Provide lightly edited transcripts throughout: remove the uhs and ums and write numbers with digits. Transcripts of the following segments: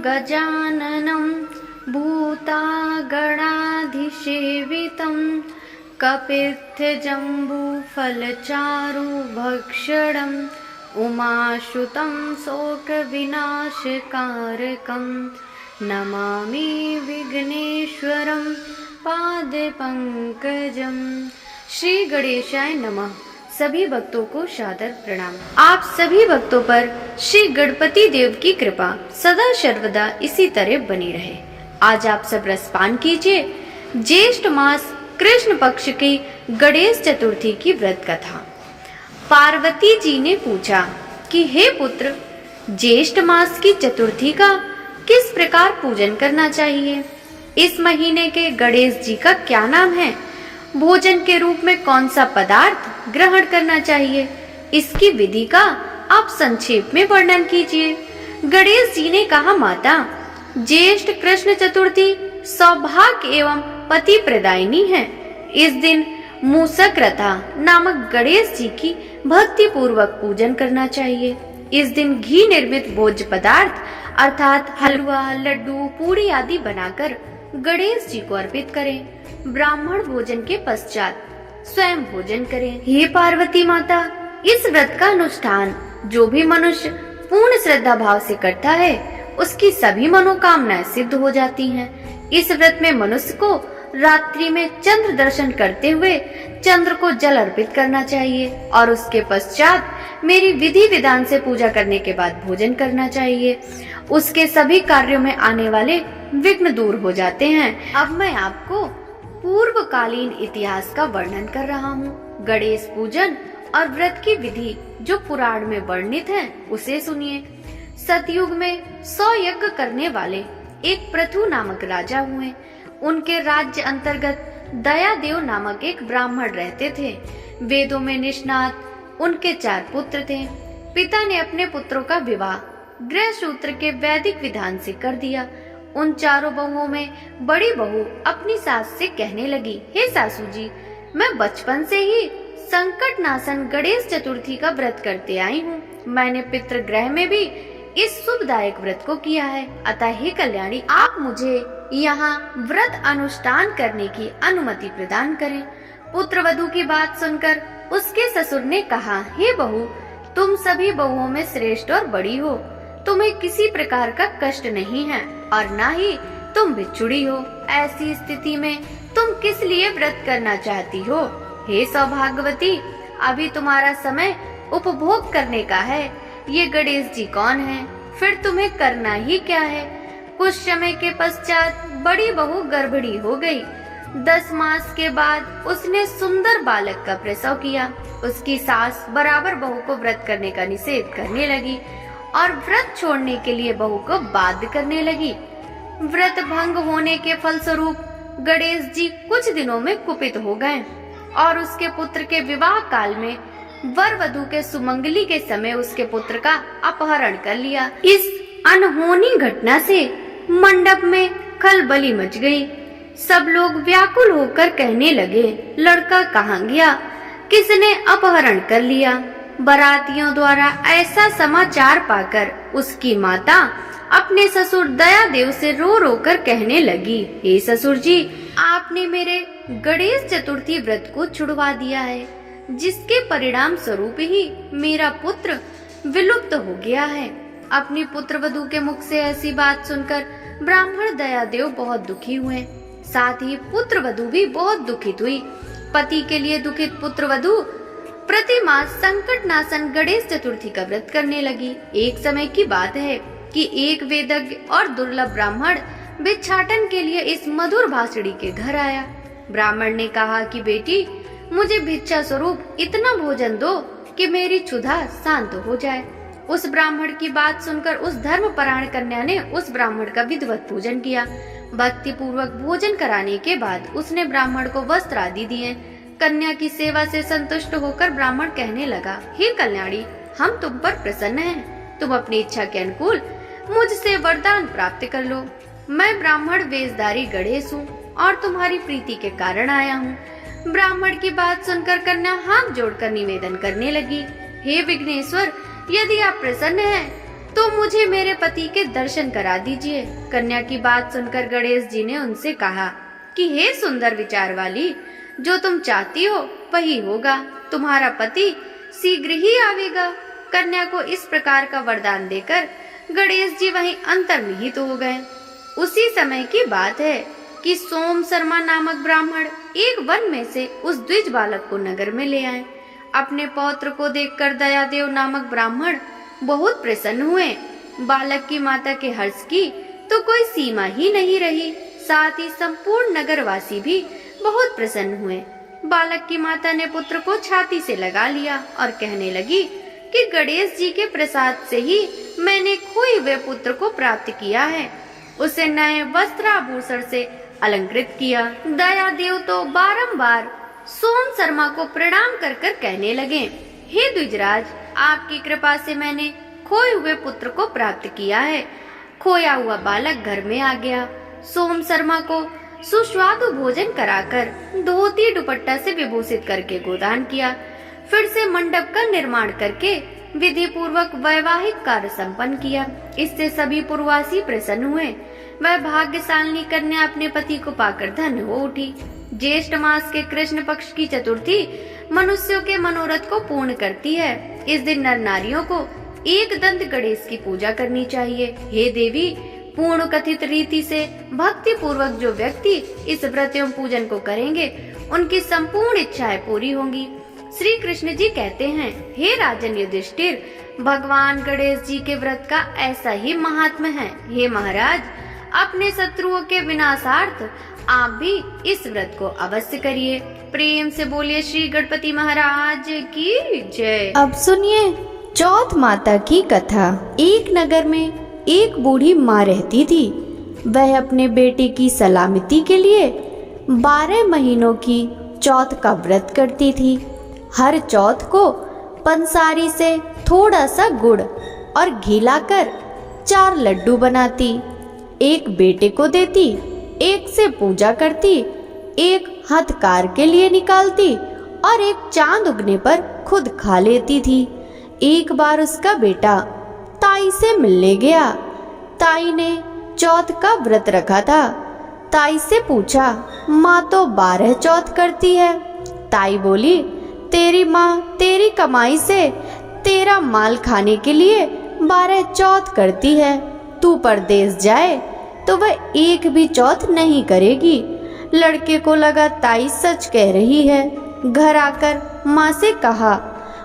गजाननं भूतागणाधिसेवितं कपित्थजम्बूफलचारुभक्षणम् उमाश्रुतं शोकविनाशकारकं नमामि विघ्नेश्वरं पादपंकजम। श्री गणेशाय नमः। सभी भक्तों को सादर प्रणाम। आप सभी भक्तों पर श्री गणपति देव की कृपा सदा सर्वदा इसी तरह बनी रहे। आज आप सब रसपान कीजिए ज्येष्ठ मास कृष्ण पक्ष की गणेश चतुर्थी की व्रत कथा। पार्वती जी ने पूछा कि हे पुत्र, ज्येष्ठ मास की चतुर्थी का किस प्रकार पूजन करना चाहिए? इस महीने के गणेश जी का क्या नाम है? भोजन के रूप में कौन सा पदार्थ ग्रहण करना चाहिए? इसकी विधि का आप संक्षेप में वर्णन कीजिए। गणेश जी ने कहा, माता, ज्येष्ठ कृष्ण चतुर्थी सौभाग्य एवं पति प्रदायिनी है। इस दिन मूसकरथा नामक गणेश जी की भक्ति पूर्वक पूजन करना चाहिए। इस दिन घी निर्मित भोज्य पदार्थ अर्थात हलवा, लड्डू, पूरी आदि बनाकर गणेश जी को अर्पित करें। ब्राह्मण भोजन के पश्चात स्वयं भोजन करें। हे पार्वती माता, इस व्रत का अनुष्ठान जो भी मनुष्य पूर्ण श्रद्धा भाव से करता है उसकी सभी मनोकामनाएं सिद्ध हो जाती हैं। इस व्रत में मनुष्य को रात्रि में चंद्र दर्शन करते हुए चंद्र को जल अर्पित करना चाहिए और उसके पश्चात मेरी विधि विधान से पूजा करने के बाद भोजन करना चाहिए। उसके सभी कार्यों में आने वाले विघ्न दूर हो जाते हैं। अब मैं आपको पूर्वकालीन इतिहास का वर्णन कर रहा हूँ। गणेश पूजन और व्रत की विधि जो पुराण में वर्णित है उसे सुनिए। सतयुग में 100 यज्ञ करने वाले एक पृथु नामक राजा हुए। उनके राज्य अंतर्गत दयादेव नामक एक ब्राह्मण रहते थे। वेदों में निष्णात उनके 4 पुत्र थे। पिता ने अपने पुत्रों का विवाह गृह सूत्र के वैदिक विधान से कर दिया। उन चारों बहुओं में बड़ी बहू अपनी सास से कहने लगी, हे सासू जी, मैं बचपन से ही संकट नाशन गणेश चतुर्थी का व्रत करते आई हूँ। मैंने पितृगृह में भी इस शुभदायक व्रत को किया है। अतः हे कल्याणी, आप मुझे यहाँ व्रत अनुष्ठान करने की अनुमति प्रदान करें। पुत्र वधू की बात सुनकर उसके ससुर ने कहा, हे बहू, तुम सभी बहुओं में श्रेष्ठ और बड़ी हो। तुम्हें किसी प्रकार का कष्ट नहीं है और न ही तुम बिछुड़ी हो। ऐसी स्थिति में तुम किस लिए व्रत करना चाहती हो? हे सौभाग्यवती, अभी तुम्हारा समय उपभोग करने का है। ये गणेश जी कौन है? फिर तुम्हें करना ही क्या है? कुछ समय के पश्चात बड़ी बहू गर्भिणी हो गई। 10 मास के बाद उसने सुंदर बालक का प्रसव किया। उसकी सास बराबर बहू को व्रत करने का निषेध करने लगी और व्रत छोड़ने के लिए बहू को बाध्य करने लगी। व्रत भंग होने के फलस्वरूप गणेश जी कुछ दिनों में कुपित हो गए और उसके पुत्र के विवाह काल में वर वधू के सुमंगली के समय उसके पुत्र का अपहरण कर लिया। इस अनहोनी घटना से मंडप में खलबली मच गई। सब लोग व्याकुल होकर कहने लगे, लड़का कहाँ गया? किसने अपहरण कर लिया? बारातियों द्वारा ऐसा समाचार पाकर उसकी माता अपने ससुर दयादेव से रो रो कर कहने लगी, हे ससुर जी, आपने मेरे गणेश चतुर्थी व्रत को छुड़वा दिया है, जिसके परिणाम स्वरूप ही मेरा पुत्र विलुप्त हो गया है। अपनी पुत्र वधू के मुख से ऐसी बात सुनकर ब्राह्मण दयादेव बहुत दुखी हुए। साथ ही पुत्र वधू भी बहुत दुखित हुई। पति के लिए दुखित पुत्र वधू प्रति मास संकट नाशन गणेश चतुर्थी का व्रत करने लगी। एक समय की बात है कि एक वेदज्ञ और दुर्लभ ब्राह्मण भिक्षाटन के लिए इस मधुर भाषणी के घर आया। ब्राह्मण ने कहा कि बेटी, मुझे भिक्षा स्वरूप इतना भोजन दो कि मेरी क्षुधा शांत हो जाए। उस ब्राह्मण की बात सुनकर उस धर्मपरायण कन्या ने उस ब्राह्मण का विधिवत पूजन किया। भक्ति पूर्वक भोजन कराने के बाद उसने ब्राह्मण को वस्त्र आदि दिए। कन्या की सेवा से संतुष्ट होकर ब्राह्मण कहने लगा, हे कल्याणी, हम तुम पर प्रसन्न हैं। तुम अपनी इच्छा के अनुकूल मुझसे वरदान प्राप्त कर लो। मैं ब्राह्मण वेशधारी गणेश हूँ और तुम्हारी प्रीति के कारण आया हूँ। ब्राह्मण की बात सुनकर कन्या हाथ जोड़कर निवेदन करने लगी, हे विघ्नेश्वर, यदि आप प्रसन्न हैं तो मुझे मेरे पति के दर्शन करा दीजिए। कन्या की बात सुनकर गणेश जी ने उनसे कहा कि हे सुंदर विचार वाली, जो तुम चाहती हो वही होगा, तुम्हारा पति शीघ्र ही आवेगा। कन्या को इस प्रकार का वरदान देकर गणेश जी वहीं अंतर्निहित हो गए। उसी समय की बात है कि सोम शर्मा नामक ब्राह्मण एक वन में से उस द्विज बालक को नगर में ले आए। अपने पौत्र को देखकर दयादेव नामक ब्राह्मण बहुत प्रसन्न हुए। बालक की माता के हर्ष की तो कोई सीमा ही नहीं रही। साथ ही संपूर्ण नगरवासी भी बहुत प्रसन्न हुए। बालक की माता ने पुत्र को छाती से लगा लिया और कहने लगी कि गणेश जी के प्रसाद से ही मैंने खोए हुए पुत्र को प्राप्त किया है। उसे नए वस्त्राभूषण से अलंकृत किया। दयादेव तो बारंबार सोम शर्मा को प्रणाम कर कर कहने लगे, हे द्विजराज, आपकी कृपा से मैंने खोए हुए पुत्र को प्राप्त किया है। खोया हुआ बालक घर में आ गया। सोम शर्मा को सुस्वादु भोजन कराकर धोती दुपट्टा से विभूषित करके गोदान किया। फिर से मंडप का निर्माण करके विधि पूर्वक वैवाहिक कार्य संपन्न किया। इससे सभी पुरवासी प्रसन्न हुए। वह भाग्यशालिनी कन्या अपने पति को पाकर धन्य हो उठी। ज्येष्ठ मास के कृष्ण पक्ष की चतुर्थी मनुष्यों के मनोरथ को पूर्ण करती है। इस दिन नर नारियों को एक दंत गणेश की पूजा करनी चाहिए। हे देवी, पूर्ण कथित रीति से भक्ति पूर्वक जो व्यक्ति इस व्रत एवं पूजन को करेंगे, उनकी संपूर्ण इच्छाएं पूरी होंगी। श्री कृष्ण जी कहते हैं, हे राजन युधिष्ठिर, भगवान गणेश जी के व्रत का ऐसा ही महात्म्य है। हे महाराज, अपने शत्रुओं के विनाशार्थ आप भी इस व्रत को अवश्य करिए। प्रेम से बोलिए श्री गणपति महाराज की जय। अब सुनिए चौथ माता की कथा। एक नगर में एक बूढ़ी माँ रहती थी। वह अपने बेटे की सलामती के लिए 12 महीनों की चौथ का व्रत करती थी। हर चौथ को पंसारी से थोड़ा सा गुड़ और घी लाकर 4 लड्डू बनाती, एक बेटे को देती, एक से पूजा करती, एक हथकार के लिए निकालती और एक चांद उगने पर खुद खा लेती थी। एक बार उसका बेटा ताई से मिलने गया। ताई ने चौथ का व्रत रखा था। ताई से पूछा, माँ तो 12 चौथ करती है। ताई बोली, तेरी माँ तेरी कमाई से तेरा माल खाने के लिए 12 चौथ करती है। तू परदेश जाए तो वह एक भी चौथ नहीं करेगी। लड़के को लगा ताई सच कह रही है। घर आकर माँ से कहा,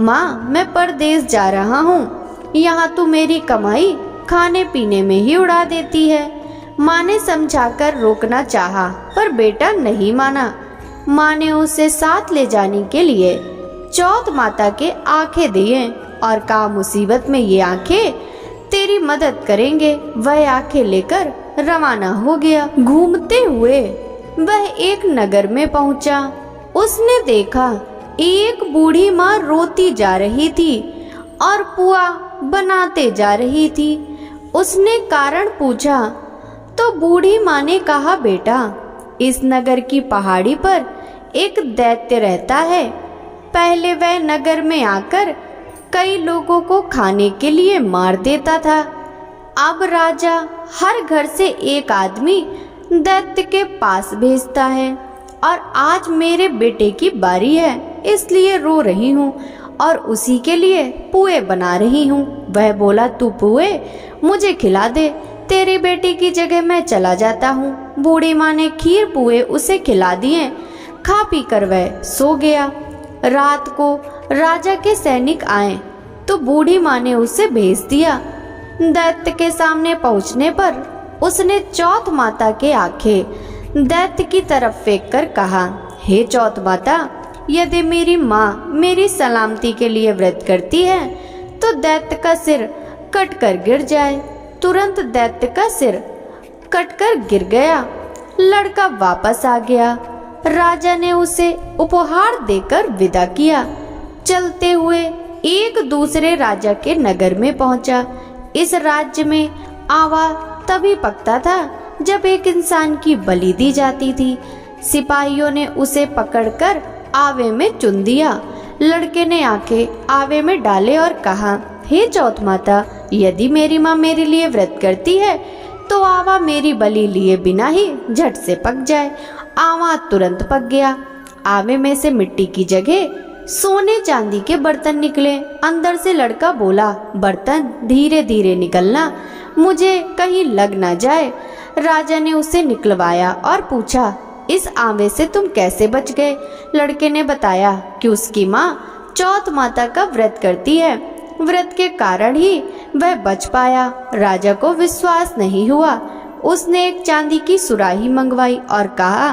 माँ मैं परदेश जा रहा हूँ, यहाँ तू मेरी कमाई खाने पीने में ही उड़ा देती है। माँ ने समझाकर रोकना चाहा पर बेटा नहीं माना। माँ ने उसे साथ ले जाने के लिए चौथ माता के आंखें दिए और कहा, मुसीबत में ये आंखें तेरी मदद करेंगे। वह आंखें लेकर रवाना हो गया। घूमते हुए वह एक नगर में पहुंचा। उसने देखा एक बूढ़ी माँ रोती जा रही थी और पुआ बनाते जा रही थी। उसने कारण पूछा तो बूढ़ी माँ ने कहा, बेटा इस नगर की पहाड़ी पर एक दैत्य रहता है। पहले वह नगर में आकर कई लोगों को खाने के लिए मार देता था। अब राजा हर घर से एक आदमी दैत्य के पास भेजता है और आज मेरे बेटे की बारी है, इसलिए रो रही हूँ और उसी के लिए पुए बना रही हूँ। वह बोला, तू पुए मुझे खिला दे, तेरे बेटे की जगह मैं चला जाता हूँ। बूढ़ी माँ ने खीर पुए उसे खिला दिए। खा पी कर वह सो गया। रात को राजा के सैनिक आए तो बूढ़ी माँ ने उसे भेज दिया। दैत्य के सामने पहुँचने पर उसने चौथ माता के आंखें दैत्य की तरफ फेंक कर कहा, हे चौथ माता, यदि मेरी माँ मेरी सलामती के लिए व्रत करती है तो दैत्य का सिर कटकर गिर जाए। तुरंत दैत्य का सिर कटकर गिर गया। लड़का वापस आ गया। राजा ने उसे उपहार देकर विदा किया। चलते हुए एक दूसरे राजा के नगर में पहुंचा। इस राज्य में आवा तभी पकता था जब एक इंसान की बलि दी जाती थी। सिपाहियों ने उसे पकड़कर आवे में चुन दिया। लड़के ने आंखें आवे में डाले और कहा, हे चौथ माता, यदि मेरी माँ मेरे लिए व्रत करती है तो आवा मेरी बलि लिए बिना ही झट से पक जाए। आवा तुरंत पक गया। आवे में से मिट्टी की जगह सोने चांदी के बर्तन निकले। अंदर से लड़का बोला, बर्तन धीरे धीरे निकलना, मुझे कहीं लग ना जाए। राजा ने उसे निकलवाया और पूछा, इस आवे से तुम कैसे बच गए? लड़के ने बताया कि उसकी माँ चौथ माता का व्रत करती है, व्रत के कारण ही वह बच पाया। राजा को विश्वास नहीं हुआ। उसने एक चांदी की सुराही मंगवाई और कहा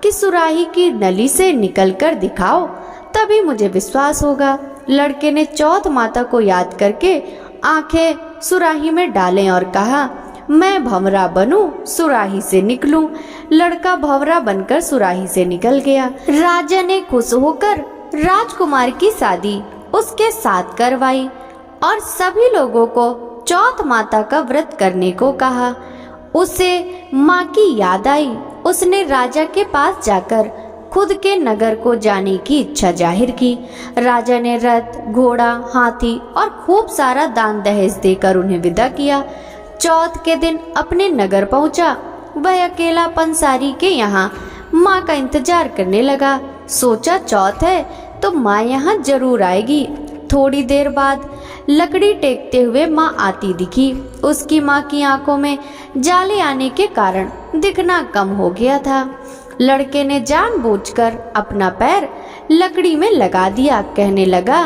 कि सुराही की नली से निकल कर दिखाओ, तभी मुझे विश्वास होगा। लड़के ने चौथ माता को याद करके आंखें सुराही में डालें और कहा, मैं भंवरा बनूं, सुराही से निकलूं। लड़का भंवरा बनकर सुराही से निकल गया। राजा ने खुश होकर राजकुमार की शादी उसके साथ करवाई और सभी लोगों को चौथ माता का व्रत करने को कहा। उसे माँ की याद आई। उसने राजा के पास जाकर खुद के नगर को जाने की इच्छा जाहिर की। राजा ने रथ, घोड़ा, हाथी और खूब सारा दान दहेज देकर उन्हें विदा किया। चौथ के दिन अपने नगर पहुंचा। वह अकेला पंसारी के यहाँ माँ का इंतजार करने लगा। सोचा चौथ है तो माँ यहाँ जरूर आएगी। थोड़ी देर बाद लकड़ी टेकते हुए माँ आती दिखी। उसकी माँ की आंखों में जाले आने के कारण दिखना कम हो गया था। लड़के ने जानबूझकर अपना पैर लकड़ी में लगा दिया। कहने लगा,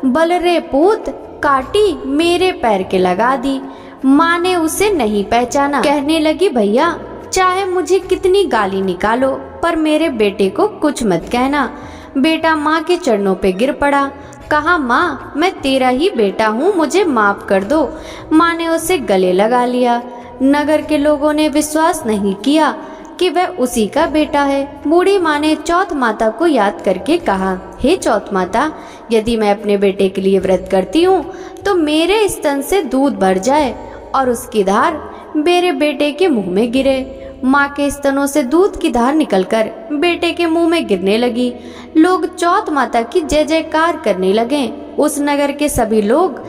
बल रे पूत, काटी मेरे पैर के लगा दी। माँ ने उसे नहीं पहचाना। कहने लगी, भैया चाहे मुझे कितनी गाली निकालो पर मेरे बेटे को कुछ मत कहना। बेटा माँ के चरणों पे गिर पड़ा। कहा, माँ मैं तेरा ही बेटा हूँ, मुझे माफ कर दो। माँ ने उसे गले लगा लिया। नगर के लोगों ने विश्वास नहीं किया कि वह उसी का बेटा है। बूढ़ी माँ ने चौथ माता को याद करके कहा, हे चौथ माता, यदि मैं अपने बेटे के लिए व्रत करती हूँ तो मेरे स्तन से दूध भर जाए और उसकी धार मेरे बेटे के मुंह में गिरे। माँ के स्तनों से दूध की धार निकलकर बेटे के मुंह में गिरने लगी। लोग चौथ माता की जय जयकार करने लगे। उस नगर के सभी लोग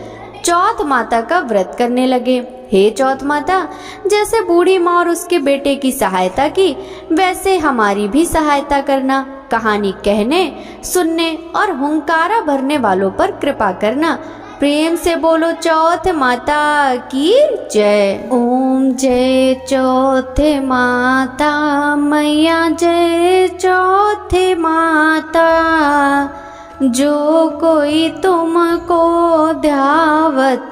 चौथ माता का व्रत करने लगे। हे चौथ माता, जैसे बूढ़ी माँ और उसके बेटे की सहायता की, वैसे हमारी भी सहायता करना। कहानी कहने, सुनने और हुंकारा भरने वालों पर कृपा करना। प्रेम से बोलो चौथ माता की जय। ओम जय चौथ माता मैया, जय चौथ माता। जो कोई तुमको ध्यावत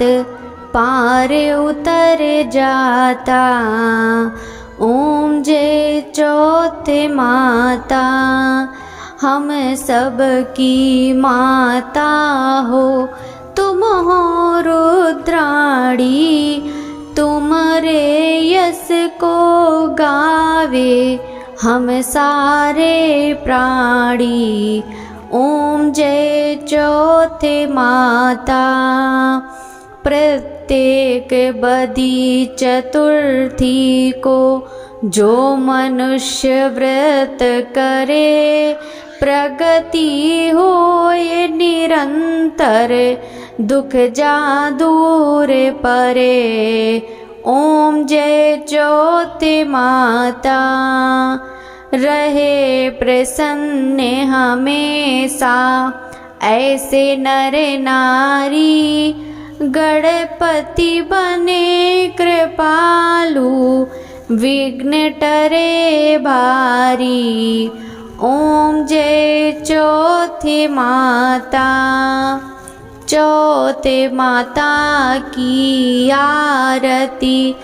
पार उतर जाता। ओम जय चौथ माता, हम सब की माता हो तुम हो रुद्राणी। तुमरे यश को गावे हम सारे प्राणी। ओम जय चौथ माता। प्रत्येक बदी चतुर्थी को जो मनुष्य व्रत करे, प्रगति होए निरंतर, दुख जा दूर परे। ओम जय चौथ माता। रहे प्रसन्न हमेशा ऐसे नर नारी, गणपति बने कृपालु, विघ्न टरे भारी। ओम जय चौथ माता। चौथ माता की आरती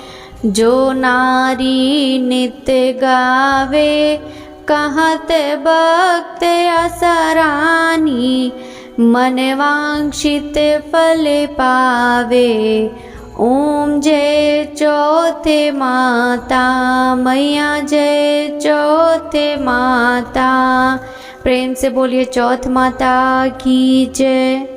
जो नारी नित्य गावे, कहत भक्त असरानी, मन वांछित फल पावे। ओम जय चौथ माता मैया, जय चौथ माता। प्रेम से बोलिए चौथ माता की जय।